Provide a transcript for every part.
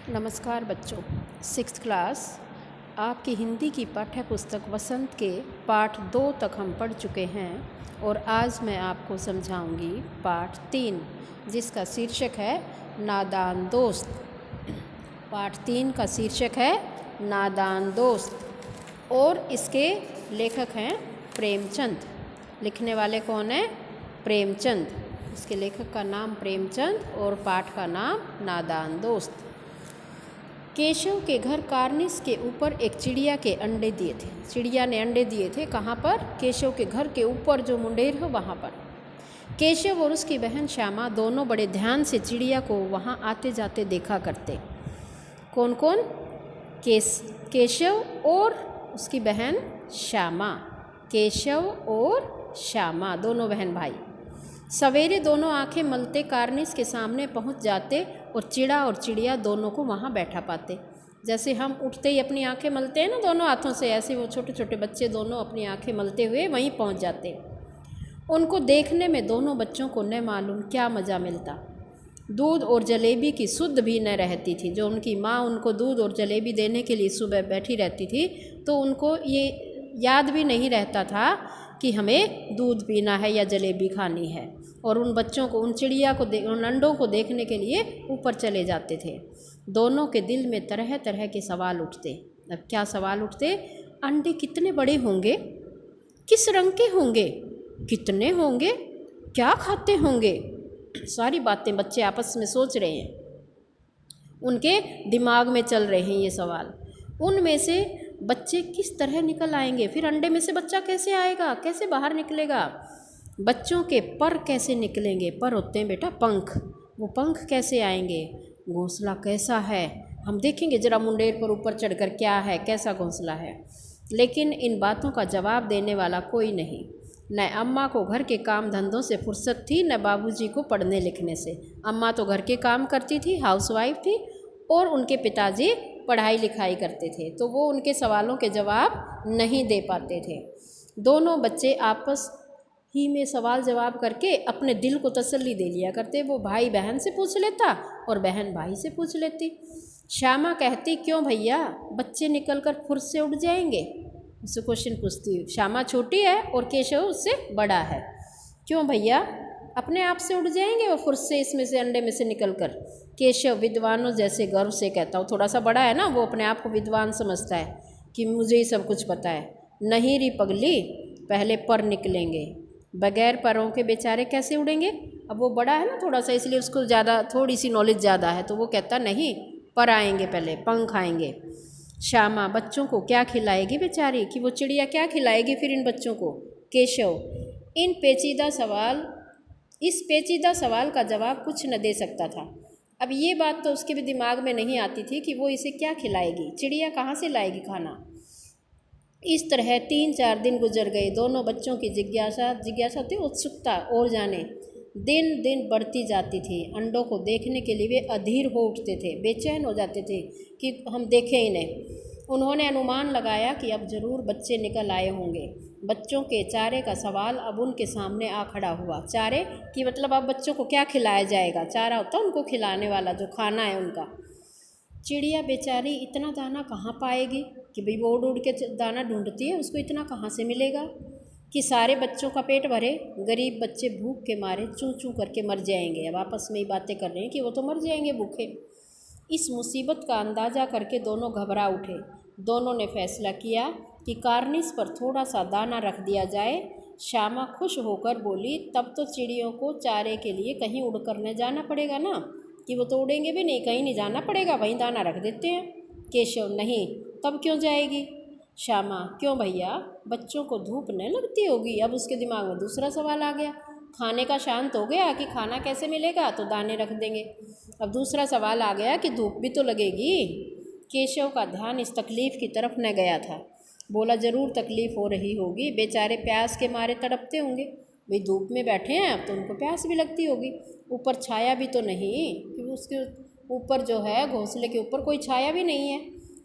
नमस्कार बच्चों। Sixth class आपकी हिंदी की पाठ्य पुस्तक वसंत के पाठ 2 तक हम पढ़ चुके हैं और आज मैं आपको समझाऊंगी पाठ 3 जिसका शीर्षक है नादान दोस्त। पाठ 3 का शीर्षक है नादान दोस्त और इसके लेखक हैं प्रेमचंद। लिखने वाले कौन है? प्रेमचंद। इसके लेखक का नाम प्रेमचंद और पाठ का नाम नादान दोस्त। केशव के घर कार्निस के ऊपर एक चिड़िया के अंडे दिए थे। चिड़िया ने अंडे दिए थे। कहाँ पर? केशव के घर के ऊपर जो मुंडेर है वहाँ पर। केशव और उसकी बहन श्यामा दोनों बड़े ध्यान से चिड़िया को वहाँ आते जाते देखा करते। कौन कौन? केशव और उसकी बहन श्यामा। केशव और श्यामा दोनों बहन भाई। सवेरे दोनों आंखें मलते कार्निस के सामने पहुंच जाते और चिड़ा और चिड़िया दोनों को वहां बैठा पाते। जैसे हम उठते ही अपनी आंखें मलते हैं ना दोनों हाथों से, ऐसे वो छोटे छोटे बच्चे दोनों अपनी आंखें मलते हुए वहीं पहुंच जाते। उनको देखने में दोनों बच्चों को न मालूम क्या मज़ा मिलता। दूध और जलेबी की सुध भी न रहती थी। जो उनकी माँ उनको दूध और जलेबी देने के लिए सुबह बैठी रहती थी तो उनको ये याद भी नहीं रहता था कि हमें दूध पीना है या जलेबी खानी है। और उन बच्चों को, उन चिड़िया को, उन अंडों को देखने के लिए ऊपर चले जाते थे। दोनों के दिल में तरह तरह के सवाल उठते। अब क्या सवाल उठते? अंडे कितने बड़े होंगे? किस रंग के होंगे? कितने होंगे? क्या खाते होंगे? सारी बातें बच्चे आपस में सोच रहे हैं। उनके दिमाग में चल रहे हैं ये सवाल। उनमें से बच्चे किस तरह निकल आएंगे? फिर अंडे में से बच्चा कैसे आएगा? कैसे बाहर निकलेगा? बच्चों के पर कैसे निकलेंगे? पर होते हैं बेटा पंख। वो पंख कैसे आएंगे? घोंसला कैसा है? हम देखेंगे जरा मुंडेर पर ऊपर चढ़कर क्या है, कैसा घोंसला है। लेकिन इन बातों का जवाब देने वाला कोई नहीं। न अम्मा को घर के काम धंधों से फुर्सत थी, न बाबूजी को पढ़ने लिखने से। अम्मा तो घर के काम करती थी, हाउसवाइफ थी, और उनके पिताजी पढ़ाई लिखाई करते थे, तो वो उनके सवालों के जवाब नहीं दे पाते थे। दोनों बच्चे आपस ही में सवाल जवाब करके अपने दिल को तसल्ली दे लिया करते। वो भाई बहन से पूछ लेता और बहन भाई से पूछ लेती। श्यामा कहती, क्यों भैया, बच्चे निकलकर फुर्स से उड़ जाएंगे? उससे क्वेश्चन पूछती। श्यामा छोटी है और केशव उससे बड़ा है। क्यों भैया, अपने आप से उड़ जाएंगे वो फुर्स से, इसमें से अंडे में से निकलकर? केशव विद्वानों जैसे गर्व से कहता हूँ, थोड़ा सा बड़ा है ना, वो अपने आप को विद्वान समझता है कि मुझे ही सब कुछ पता है। नहीं री पगली, पहले पर निकलेंगे, बगैर परों के बेचारे कैसे उड़ेंगे? अब वो बड़ा है ना थोड़ा सा, इसलिए उसको ज़्यादा, थोड़ी सी नॉलेज ज़्यादा है, तो वो कहता नहीं, पर आएंगे, पहले पंख आएंगे। श्यामा बच्चों को क्या खिलाएगी बेचारी, कि वो चिड़िया क्या खिलाएगी फिर इन बच्चों को? केशव इस पेचीदा सवाल का जवाब कुछ न दे सकता था। अब ये बात तो उसके भी दिमाग में नहीं आती थी कि वो इसे क्या खिलाएगी, चिड़िया कहाँ से लाएगी खाना। इस तरह 3-4 दिन गुजर गए। दोनों बच्चों की जिज्ञासा थी, उत्सुकता और जाने दिन दिन बढ़ती जाती थी। अंडों को देखने के लिए वे अधीर हो उठते थे, बेचैन हो जाते थे कि हम देखें इन्हें। उन्होंने अनुमान लगाया कि अब जरूर बच्चे निकल आए होंगे। बच्चों के चारे का सवाल अब उनके सामने आ खड़ा हुआ। चारे की मतलब अब बच्चों को क्या खिलाया जाएगा? चारा होता है उनको खिलाने वाला, जो खाना है उनका। चिड़िया बेचारी इतना दाना कहाँ पाएगी कि भाई वो उड़ उड़ के दाना ढूंढती है, उसको इतना कहाँ से मिलेगा कि सारे बच्चों का पेट भरे? गरीब बच्चे भूख के मारे चूं चूं करके मर जाएंगे। अब आपस में ही बातें कर रहे हैं कि वो तो मर जाएंगे भूखे। इस मुसीबत का अंदाज़ा करके दोनों घबरा उठे। दोनों ने फैसला किया कि कार्निस पर थोड़ा सा दाना रख दिया जाए। श्यामा खुश होकर बोली, तब तो चिड़ियों को चारे के लिए कहीं उड़ कर न जाना पड़ेगा ना, कि वो तो उड़ेंगे भी नहीं, कहीं नहीं जाना पड़ेगा, वहीं दाना रख देते हैं। केशव, नहीं, तब क्यों जाएगी? श्यामा, क्यों भैया, बच्चों को धूप न लगती होगी? अब उसके दिमाग में दूसरा सवाल आ गया। खाने का शांत हो गया कि खाना कैसे मिलेगा, तो दाने रख देंगे। अब दूसरा सवाल आ गया कि धूप भी तो लगेगी। केशव का ध्यान इस तकलीफ़ की तरफ न गया था। बोला, ज़रूर तकलीफ़ हो रही होगी, बेचारे प्यास के मारे तड़पते होंगे। भाई धूप में बैठे हैं, अब तो उनको प्यास भी लगती होगी। ऊपर छाया भी तो नहीं, कि उसके ऊपर जो है घोंसले के ऊपर कोई छाया भी नहीं है।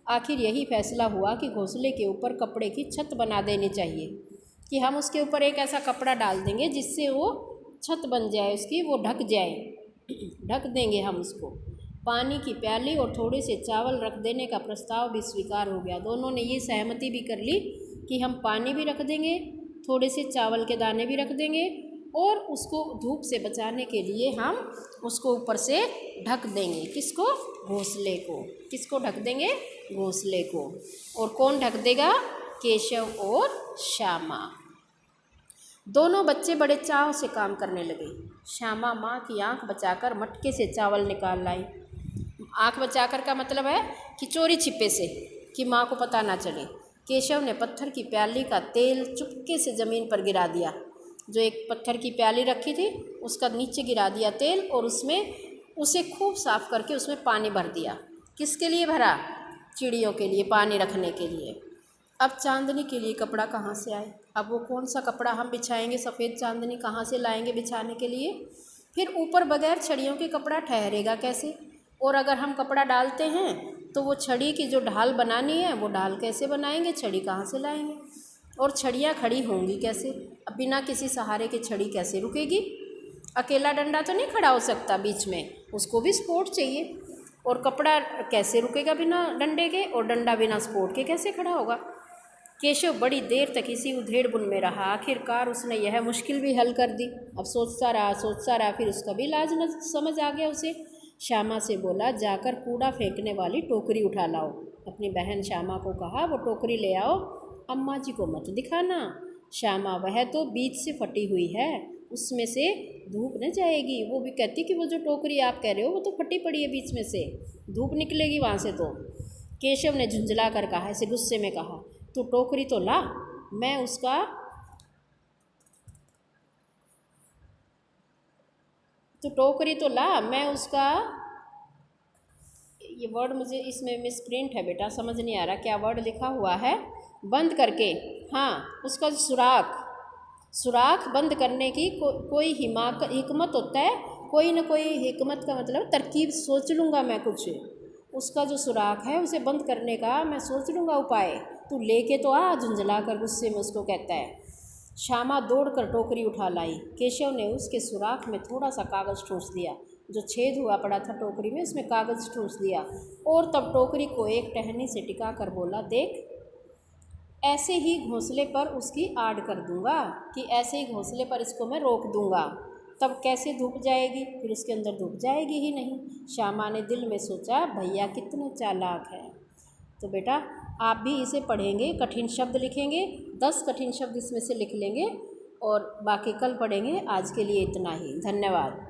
आखिर यही फैसला हुआ कि घोंसले के ऊपर कपड़े की छत बना देनी चाहिए, कि हम उसके ऊपर एक ऐसा कपड़ा डाल देंगे जिससे वो छत बन जाए उसकी, वो ढक जाए, ढक देंगे हम उसको। पानी की प्याली और थोड़े से चावल रख देने का प्रस्ताव भी स्वीकार हो गया। दोनों ने ये सहमति भी कर ली कि हम पानी भी रख देंगे, थोड़े से चावल के दाने भी रख देंगे और उसको धूप से बचाने के लिए हम उसको ऊपर से ढक देंगे। किसको? घोंसले को। किसको ढक देंगे? घोंसले को। और कौन ढक देगा? केशव और श्यामा। दोनों बच्चे बड़े चाव से काम करने लगे। श्यामा माँ की आंख बचाकर मटके से चावल निकाल लाई। आंख बचाकर का मतलब है कि चोरी छिपे से, कि माँ को पता ना चले। केशव ने पत्थर की प्याली का तेल चुपके से ज़मीन पर गिरा दिया। जो एक पत्थर की प्याली रखी थी उसका नीचे गिरा दिया तेल और उसमें उसे खूब साफ़ करके उसमें पानी भर दिया। किसके लिए भरा? चिड़ियों के लिए, पानी रखने के लिए। अब चांदनी के लिए कपड़ा कहाँ से आए? अब वो कौन सा कपड़ा हम बिछाएंगे? सफ़ेद चांदनी कहाँ से लाएंगे बिछाने के लिए? फिर ऊपर बगैर छड़ियों के कपड़ा ठहरेगा कैसे? और अगर हम कपड़ा डालते हैं तो वो छड़ी की जो ढाल बनानी है वो ढाल कैसे बनाएंगे? छड़ी कहाँ से लाएंगे? और छड़ियाँ खड़ी होंगी कैसे? अब बिना किसी सहारे के छड़ी कैसे रुकेगी? अकेला डंडा तो नहीं खड़ा हो सकता बीच में, उसको भी सपोर्ट चाहिए। और कपड़ा कैसे रुकेगा बिना डंडे के? और डंडा बिना सपोर्ट के कैसे खड़ा होगा? केशव बड़ी देर तक इसी उधेड़-बुन में रहा। आखिरकार उसने यह मुश्किल भी हल कर दी। अब सोचता रहा, फिर उसका भी इलाज न समझ आ गया उसे। श्यामा से बोला, जाकर कूड़ा फेंकने वाली टोकरी उठा लाओ। अपनी बहन श्यामा को कहा, वो टोकरी ले आओ, अम्मा जी को मत दिखाना। श्यामा, वह तो बीच से फटी हुई है, उसमें से धूप न जाएगी। वो भी कहती कि वो जो टोकरी आप कह रहे हो वो तो फटी पड़ी है बीच में से, धूप निकलेगी वहाँ से तो। केशव ने झुंझला कर कहा, ऐसे गुस्से में कहा, तू टोकरी तो ला, मैं उसका ये वर्ड मुझे इसमें मिसप्रिंट है बेटा, समझ नहीं आ रहा क्या वर्ड लिखा हुआ है। बंद करके, हाँ, उसका सुराख बंद करने की कोई हिकमत होता है, कोई ना कोई हिकमत का मतलब तरकीब सोच लूँगा मैं कुछ। उसका जो सुराख है उसे बंद करने का मैं सोच लूँगा उपाय। तू लेके तो आ, झुंझला कर गुस्से में उसको कहता है। श्यामा दौड़कर टोकरी उठा लाई। केशव ने उसके सुराख में थोड़ा सा कागज़ ठूंस दिया। जो छेद हुआ पड़ा था टोकरी में उसमें कागज़ ठूंस दिया और तब टोकरी को एक टहनी से टिका कर बोला, देख, ऐसे ही घोंसले पर उसकी आड़ कर दूंगा, कि ऐसे ही घोंसले पर इसको मैं रोक दूंगा, तब कैसे धूप जाएगी? फिर उसके अंदर धूप जाएगी ही नहीं। श्यामा ने दिल में सोचा, भैया कितने चालाक है। तो बेटा आप भी इसे पढ़ेंगे, कठिन शब्द लिखेंगे, 10 कठिन शब्द इसमें से लिख लेंगे और बाकी कल पढ़ेंगे। आज के लिए इतना ही, धन्यवाद।